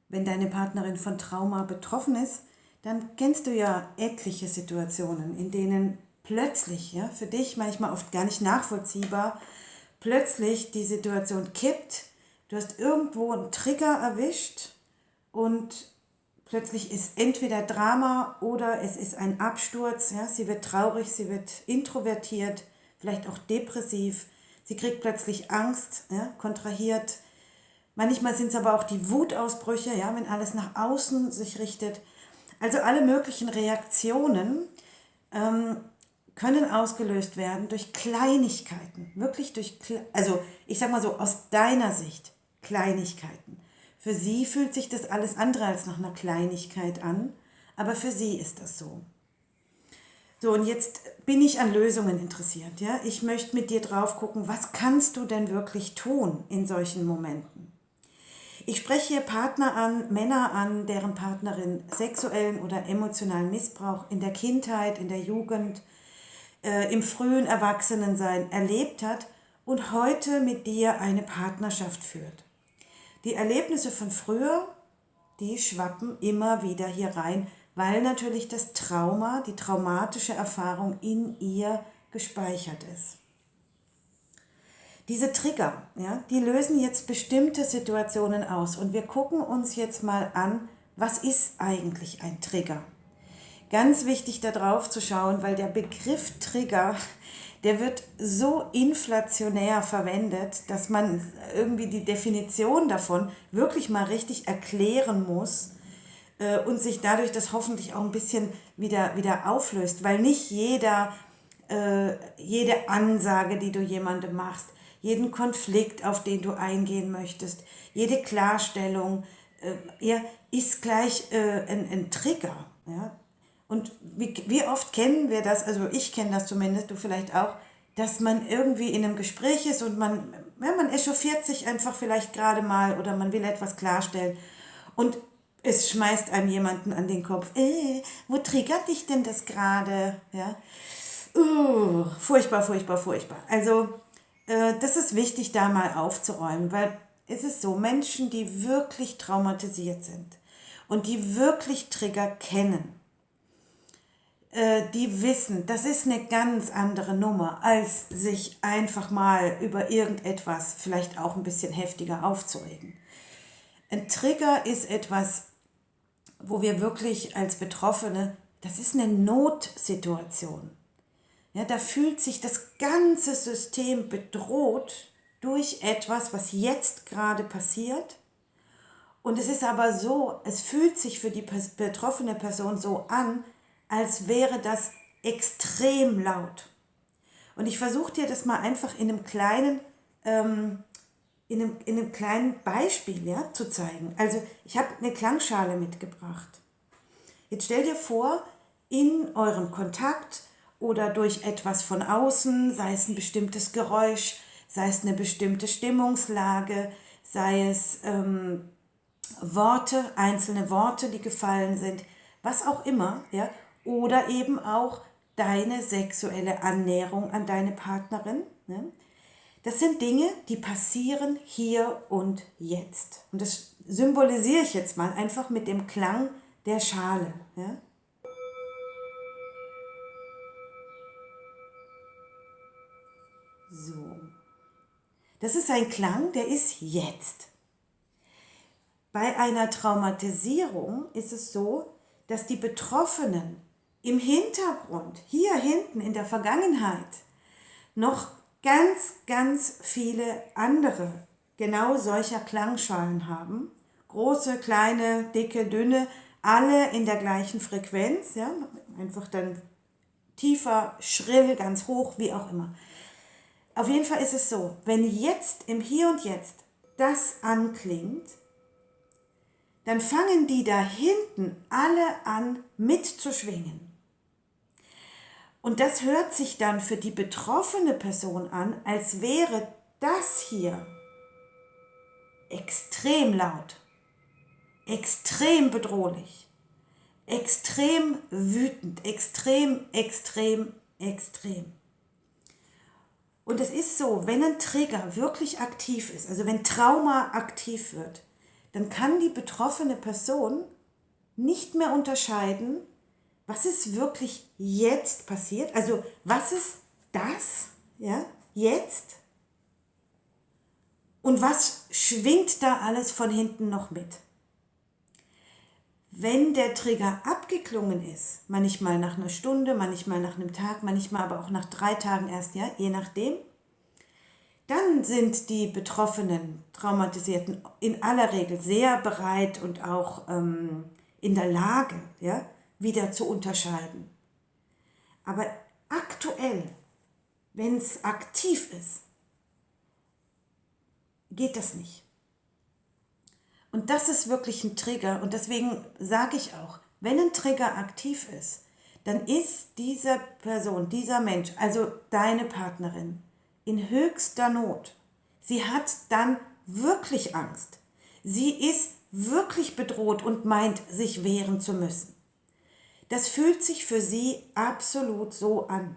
wenn deine Partnerin von Trauma betroffen ist, dann kennst du ja etliche Situationen, in denen plötzlich, ja, für dich manchmal oft gar nicht nachvollziehbar, plötzlich die Situation kippt, du hast irgendwo einen Trigger erwischt und plötzlich ist entweder Drama oder es ist ein Absturz, ja, sie wird traurig, sie wird introvertiert, vielleicht auch depressiv, sie kriegt plötzlich Angst, ja, kontrahiert. Manchmal sind es aber auch die Wutausbrüche, ja, wenn alles nach außen sich richtet. Also alle möglichen Reaktionen können ausgelöst werden durch Kleinigkeiten. Wirklich durch, also ich sag mal so, aus deiner Sicht Kleinigkeiten. Für sie fühlt sich das alles andere als nach einer Kleinigkeit an, aber für sie ist das so. So, und jetzt bin ich an Lösungen interessiert. Ja? Ich möchte mit dir drauf gucken, was kannst du denn wirklich tun in solchen Momenten? Ich spreche hier Partner an, Männer an, deren Partnerin sexuellen oder emotionalen Missbrauch in der Kindheit, in der Jugend, im frühen Erwachsenensein erlebt hat und heute mit dir eine Partnerschaft führt. Die Erlebnisse von früher, die schwappen immer wieder hier rein, weil natürlich das Trauma, die traumatische Erfahrung in ihr gespeichert ist. Diese Trigger, ja, die lösen jetzt bestimmte Situationen aus und wir gucken uns jetzt mal an, was ist eigentlich ein Trigger? Ganz wichtig darauf zu schauen, weil der Begriff Trigger, der wird so inflationär verwendet, dass man irgendwie die Definition davon wirklich mal richtig erklären muss und sich dadurch das hoffentlich auch ein bisschen wieder auflöst, weil nicht jede Ansage, die du jemandem machst, jeden Konflikt, auf den du eingehen möchtest, jede Klarstellung, ja, ist gleich ein Trigger. Ja? Und wie oft kennen wir das, also ich kenne das zumindest, du vielleicht auch, dass man irgendwie in einem Gespräch ist und man echauffiert sich einfach vielleicht gerade mal oder man will etwas klarstellen und es schmeißt einem jemanden an den Kopf, wo triggert dich denn das gerade? Ja? Furchtbar, furchtbar, furchtbar. Also das ist wichtig, da mal aufzuräumen, weil es ist so, Menschen, die wirklich traumatisiert sind und die wirklich Trigger kennen, die wissen, das ist eine ganz andere Nummer, als sich einfach mal über irgendetwas vielleicht auch ein bisschen heftiger aufzuregen. Ein Trigger ist etwas, wo wir wirklich als Betroffene, das ist eine Notsituation. Ja, da fühlt sich das ganze System bedroht durch etwas, was jetzt gerade passiert. Und es ist aber so, es fühlt sich für die betroffene Person so an, als wäre das extrem laut. Und ich versuche dir das mal einfach in einem kleinen Beispiel, ja, zu zeigen. Also ich habe eine Klangschale mitgebracht. Jetzt stell dir vor, in eurem Kontakt oder durch etwas von außen, sei es ein bestimmtes Geräusch, sei es eine bestimmte Stimmungslage, sei es Worte, einzelne Worte, die gefallen sind, was auch immer, ja, oder eben auch deine sexuelle Annäherung an deine Partnerin. Ne? Das sind Dinge, die passieren hier und jetzt. Und das symbolisiere ich jetzt mal einfach mit dem Klang der Schale. Ja? So. Das ist ein Klang, der ist jetzt. Bei einer Traumatisierung ist es so, dass die Betroffenen im Hintergrund, hier hinten in der Vergangenheit, noch ganz, ganz viele andere genau solcher Klangschalen haben. Große, kleine, dicke, dünne, alle in der gleichen Frequenz, ja, einfach dann tiefer, schrill, ganz hoch, wie auch immer. Auf jeden Fall ist es so, wenn jetzt im Hier und Jetzt das anklingt, dann fangen die da hinten alle an mitzuschwingen. Und das hört sich dann für die betroffene Person an, als wäre das hier extrem laut, extrem bedrohlich, extrem wütend, extrem, extrem, extrem. Und es ist so, wenn ein Trigger wirklich aktiv ist, also wenn Trauma aktiv wird, dann kann die betroffene Person nicht mehr unterscheiden, was ist wirklich jetzt passiert, also was ist das, ja, jetzt, und was schwingt da alles von hinten noch mit. Wenn der Trigger abgeklungen ist, manchmal nach einer Stunde, manchmal nach einem Tag, manchmal aber auch nach 3 Tagen erst, ja, je nachdem, dann sind die betroffenen Traumatisierten in aller Regel sehr bereit und auch in der Lage, ja, wieder zu unterscheiden. Aber aktuell, wenn es aktiv ist, geht das nicht. Und das ist wirklich ein Trigger. Und deswegen sage ich auch, wenn ein Trigger aktiv ist, dann ist diese Person, dieser Mensch, also deine Partnerin, in höchster Not. Sie hat dann wirklich Angst. Sie ist wirklich bedroht und meint, sich wehren zu müssen. Das fühlt sich für sie absolut so an.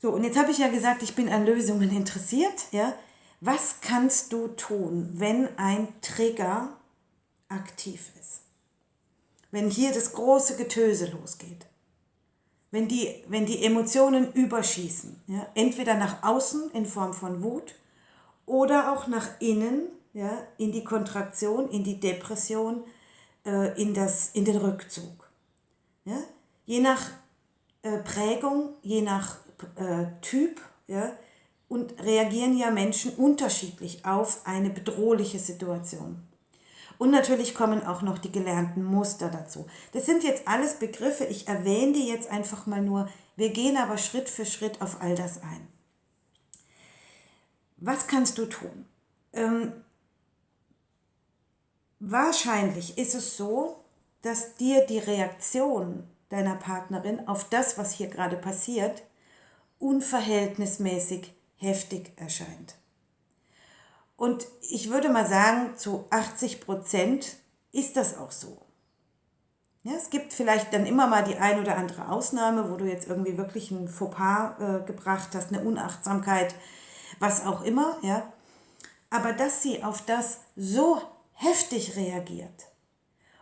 So, und jetzt habe ich ja gesagt, ich bin an Lösungen interessiert. Ja? Was kannst du tun, wenn ein Trigger aktiv ist? Wenn hier das große Getöse losgeht? Wenn die Emotionen überschießen, ja, entweder nach außen in Form von Wut oder auch nach innen, ja, in die Kontraktion, in die Depression, in den Rückzug. Ja. Je nach Prägung, je nach Typ, ja, und reagieren ja Menschen unterschiedlich auf eine bedrohliche Situation. Und natürlich kommen auch noch die gelernten Muster dazu. Das sind jetzt alles Begriffe, ich erwähne die jetzt einfach mal nur. Wir gehen aber Schritt für Schritt auf all das ein. Was kannst du tun? Wahrscheinlich ist es so, dass dir die Reaktion deiner Partnerin auf das, was hier gerade passiert, unverhältnismäßig heftig erscheint. Und ich würde mal sagen, zu 80% ist das auch so. Ja, es gibt vielleicht dann immer mal die ein oder andere Ausnahme, wo du jetzt irgendwie wirklich ein Fauxpas gebracht hast, eine Unachtsamkeit, was auch immer. Ja. Aber dass sie auf das so heftig reagiert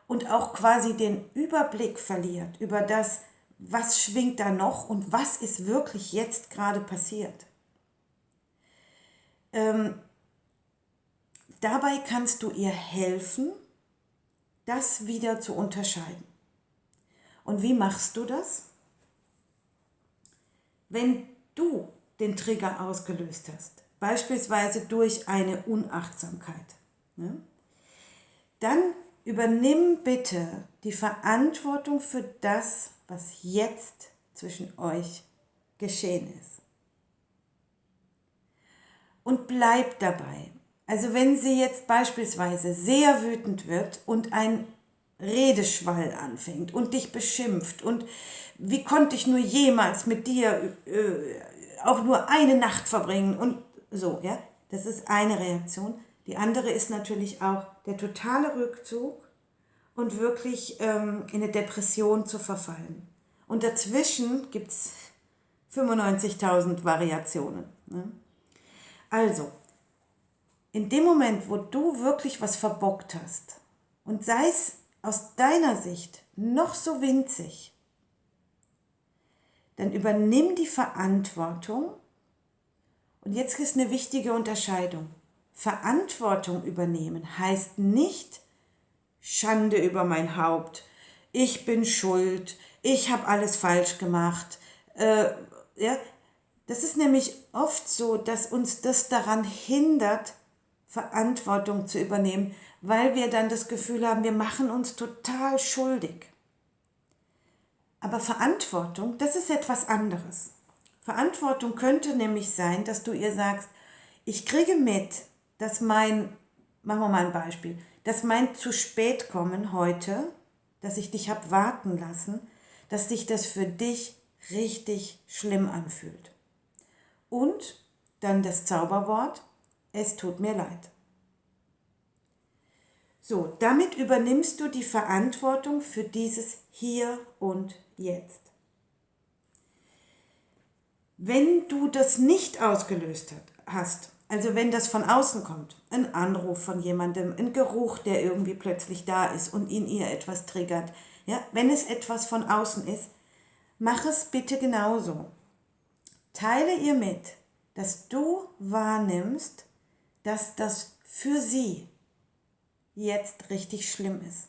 und auch quasi den Überblick verliert über das, was schwingt da noch und was ist wirklich jetzt gerade passiert. Dabei kannst du ihr helfen, das wieder zu unterscheiden. Und wie machst du das? Wenn du den Trigger ausgelöst hast, beispielsweise durch eine Unachtsamkeit, ne, dann übernimm bitte die Verantwortung für das, was jetzt zwischen euch geschehen ist. Und bleib dabei. Also wenn sie jetzt beispielsweise sehr wütend wird und ein Redeschwall anfängt und dich beschimpft und wie konnte ich nur jemals mit dir auch nur eine Nacht verbringen und so, ja, das ist eine Reaktion. Die andere ist natürlich auch der totale Rückzug und wirklich in eine Depression zu verfallen. Und dazwischen gibt es 95.000 Variationen. Ne? Also, in dem Moment, wo du wirklich was verbockt hast, und sei es aus deiner Sicht noch so winzig, dann übernimm die Verantwortung. Und jetzt ist eine wichtige Unterscheidung. Verantwortung übernehmen heißt nicht Schande über mein Haupt, ich bin schuld, ich habe alles falsch gemacht. Ja, das ist nämlich oft so, dass uns das daran hindert, Verantwortung zu übernehmen, weil wir dann das Gefühl haben, wir machen uns total schuldig. Aber Verantwortung, das ist etwas anderes. Verantwortung könnte nämlich sein, dass du ihr sagst, ich kriege mit, dass machen wir mal ein Beispiel, dass mein zu spät kommen heute, dass ich dich habe warten lassen, dass sich das für dich richtig schlimm anfühlt. Und dann das Zauberwort, es tut mir leid. So, damit übernimmst du die Verantwortung für dieses Hier und Jetzt. Wenn du das nicht ausgelöst hast, Also wenn das von außen kommt, ein Anruf von jemandem, ein Geruch, der irgendwie plötzlich da ist und in ihr etwas triggert, ja, wenn es etwas von außen ist, mach es bitte genauso. Teile ihr mit, dass du wahrnimmst, dass das für sie jetzt richtig schlimm ist.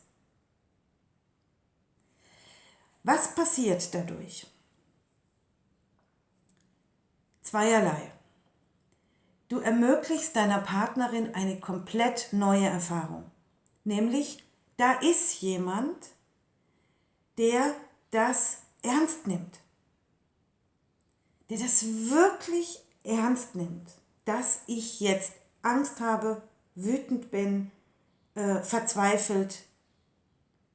Was passiert dadurch? Zweierlei. Du ermöglichst deiner Partnerin eine komplett neue Erfahrung. Nämlich, da ist jemand, der das ernst nimmt. Der das wirklich ernst nimmt, dass ich jetzt Angst habe, wütend bin, verzweifelt,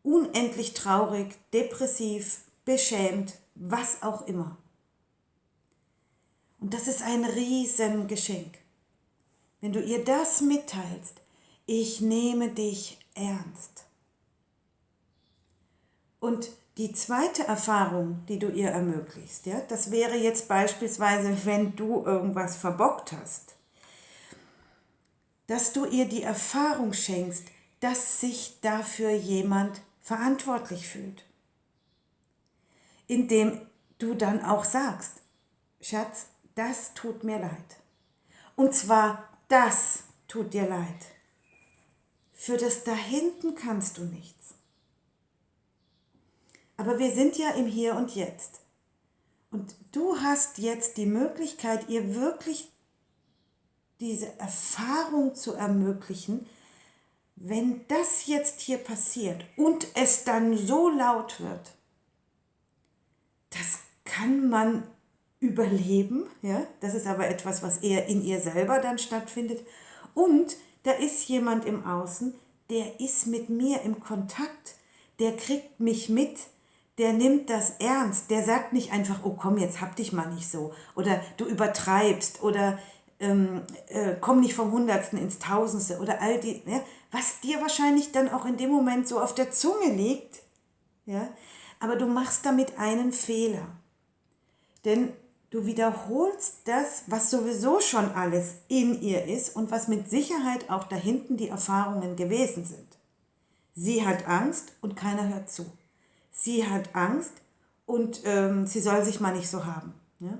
unendlich traurig, depressiv, beschämt, was auch immer. Und das ist ein Riesengeschenk. Wenn du ihr das mitteilst, ich nehme dich ernst. Und die zweite Erfahrung, die du ihr ermöglichst, ja, das wäre jetzt beispielsweise, wenn du irgendwas verbockt hast, dass du ihr die Erfahrung schenkst, dass sich dafür jemand verantwortlich fühlt. Indem du dann auch sagst, Schatz, das tut mir leid. Und zwar, das tut dir leid. Für das da hinten kannst du nichts. Aber wir sind ja im Hier und Jetzt. Und du hast jetzt die Möglichkeit, ihr wirklich diese Erfahrung zu ermöglichen, wenn das jetzt hier passiert und es dann so laut wird, das kann man überleben, ja? Das ist aber etwas, was eher in ihr selber dann stattfindet. Und da ist jemand im Außen, der ist mit mir im Kontakt, der kriegt mich mit, der nimmt das ernst, der sagt nicht einfach, oh komm, jetzt hab dich mal nicht so, oder du übertreibst, oder komm nicht vom Hundertsten ins Tausendste, oder all die, ja, was dir wahrscheinlich dann auch in dem Moment so auf der Zunge liegt, ja, aber du machst damit einen Fehler. Denn du wiederholst das, was sowieso schon alles in ihr ist und was mit Sicherheit auch da hinten die Erfahrungen gewesen sind. Sie hat Angst und keiner hört zu. Sie hat Angst und sie soll sich mal nicht so haben. Ja?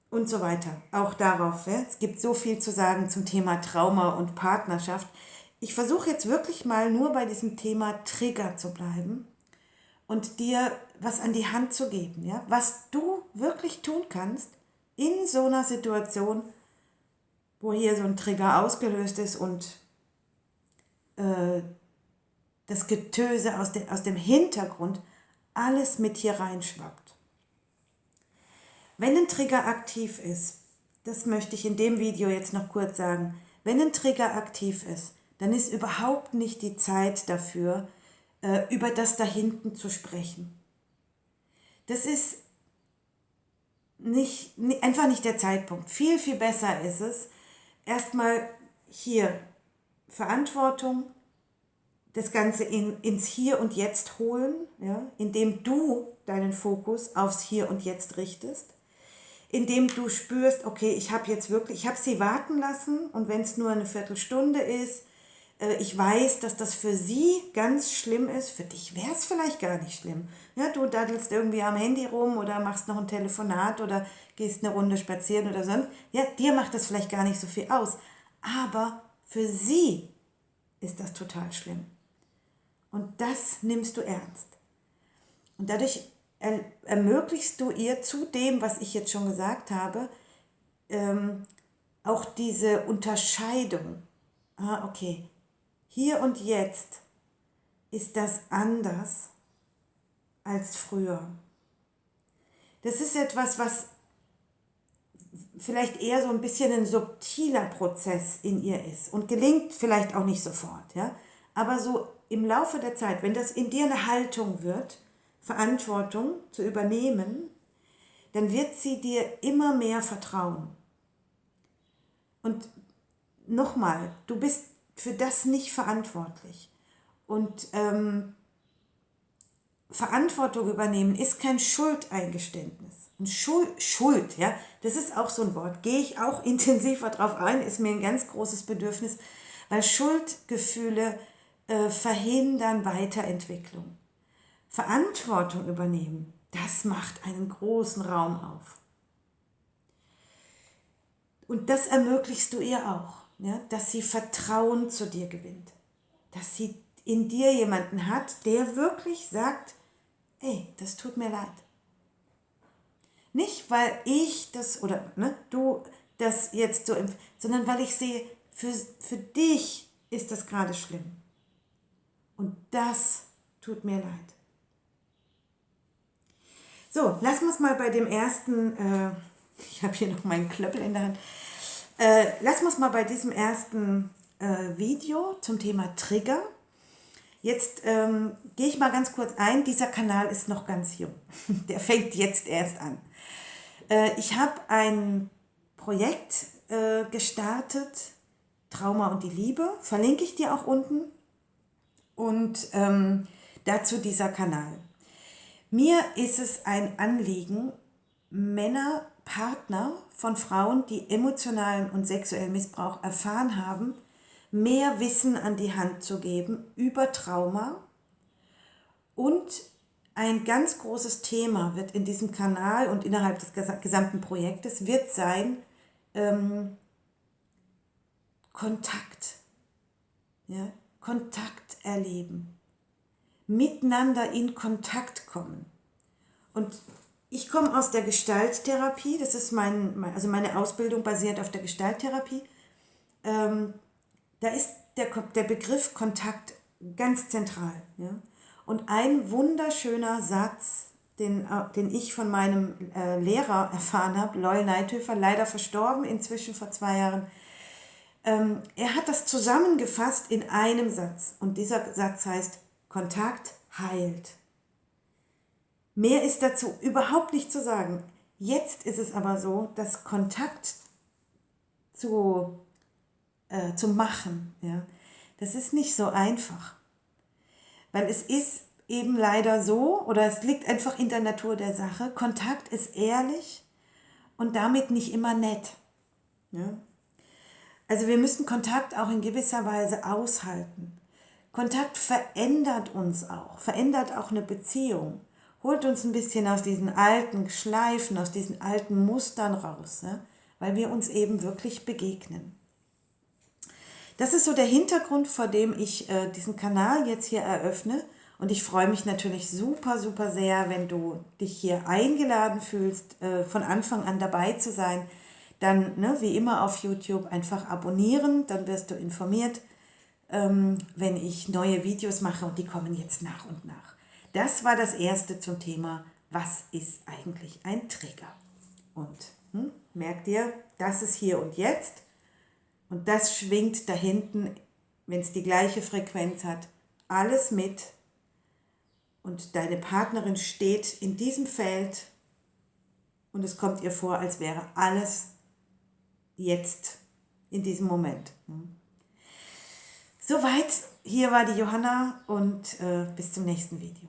Und so weiter. Auch darauf. Ja? Es gibt so viel zu sagen zum Thema Trauma und Partnerschaft. Ich versuche jetzt wirklich mal nur bei diesem Thema Trigger zu bleiben und dir was an die Hand zu geben, ja? Was du wirklich tun kannst in so einer Situation, wo hier so ein Trigger ausgelöst ist und das Getöse aus dem Hintergrund alles mit hier reinschwappt. Wenn ein Trigger aktiv ist, das möchte ich in dem Video jetzt noch kurz sagen, wenn ein Trigger aktiv ist, dann ist überhaupt nicht die Zeit dafür, über das da hinten zu sprechen. Das ist einfach nicht der Zeitpunkt. Viel, viel besser ist es, erstmal hier Verantwortung, das Ganze ins Hier und Jetzt holen, ja, indem du deinen Fokus aufs Hier und Jetzt richtest, indem du spürst, okay, ich habe sie warten lassen und wenn es nur eine Viertelstunde ist, ich weiß, dass das für sie ganz schlimm ist, für dich wäre es vielleicht gar nicht schlimm. Ja, du daddelst irgendwie am Handy rum oder machst noch ein Telefonat oder gehst eine Runde spazieren oder sonst. Ja, dir macht das vielleicht gar nicht so viel aus. Aber für sie ist das total schlimm. Und das nimmst du ernst. Und dadurch ermöglichst du ihr zu dem, was ich jetzt schon gesagt habe, auch diese Unterscheidung. Okay, hier und jetzt ist das anders als früher. Das ist etwas, was vielleicht eher so ein bisschen ein subtiler Prozess in ihr ist und gelingt vielleicht auch nicht sofort. Ja? Aber so im Laufe der Zeit, wenn das in dir eine Haltung wird, Verantwortung zu übernehmen, dann wird sie dir immer mehr vertrauen. Und nochmal, du bist für das nicht verantwortlich. Und Verantwortung übernehmen ist kein Schuldeingeständnis. Und Schuld, ja, das ist auch so ein Wort. Gehe ich auch intensiver drauf ein, ist mir ein ganz großes Bedürfnis, weil Schuldgefühle verhindern Weiterentwicklung. Verantwortung übernehmen, das macht einen großen Raum auf. Und das ermöglichst du ihr auch, ja, dass sie Vertrauen zu dir gewinnt. Dass sie in dir jemanden hat, der wirklich sagt, ey, das tut mir leid. Nicht, weil ich das oder du das jetzt so, sondern weil ich sehe, für dich ist das gerade schlimm. Und das tut mir leid. So, lassen wir es mal bei dem ersten, ich habe hier noch meinen Klöppel in der Hand, lassen wir es mal bei diesem ersten Video zum Thema Trigger. Jetzt gehe ich mal ganz kurz ein, dieser Kanal ist noch ganz jung, der fängt jetzt erst an. Ich habe ein Projekt gestartet, Trauma und die Liebe, verlinke ich dir auch unten und dazu dieser Kanal. Mir ist es ein Anliegen, Männer, Partner von Frauen, die emotionalen und sexuellen Missbrauch erfahren haben, mehr Wissen an die Hand zu geben über Trauma. Und ein ganz großes Thema wird in diesem Kanal und innerhalb des gesamten Projektes wird sein Kontakt. Ja? Kontakt erleben. Miteinander in Kontakt kommen. Und ich komme aus der Gestalttherapie, das ist meine Ausbildung basiert auf der Gestalttherapie. Da ist der Begriff Kontakt ganz zentral. Ja? Und ein wunderschöner Satz, den ich von meinem Lehrer erfahren habe, Loyal Neithöfer, leider verstorben, inzwischen vor 2 Jahren, er hat das zusammengefasst in einem Satz. Und dieser Satz heißt, Kontakt heilt. Mehr ist dazu überhaupt nicht zu sagen. Jetzt ist es aber so, dass Kontakt zu machen, ja, das ist nicht so einfach. Weil es ist eben leider so, oder es liegt einfach in der Natur der Sache, Kontakt ist ehrlich und damit nicht immer nett. Ja? Also wir müssen Kontakt auch in gewisser Weise aushalten. Kontakt verändert uns auch, verändert auch eine Beziehung, holt uns ein bisschen aus diesen alten Schleifen, aus diesen alten Mustern raus, ja? Weil wir uns eben wirklich begegnen. Das ist so der Hintergrund, vor dem ich diesen Kanal jetzt hier eröffne. Und ich freue mich natürlich super, super sehr, wenn du dich hier eingeladen fühlst, von Anfang an dabei zu sein. Dann, wie immer auf YouTube, einfach abonnieren, dann wirst du informiert, wenn ich neue Videos mache und die kommen jetzt nach und nach. Das war das erste zum Thema, was ist eigentlich ein Trigger? Und merkt ihr, das ist hier und jetzt. Und das schwingt da hinten, wenn es die gleiche Frequenz hat, alles mit. Und deine Partnerin steht in diesem Feld und es kommt ihr vor, als wäre alles jetzt in diesem Moment. Soweit, hier war die Johanna und bis zum nächsten Video.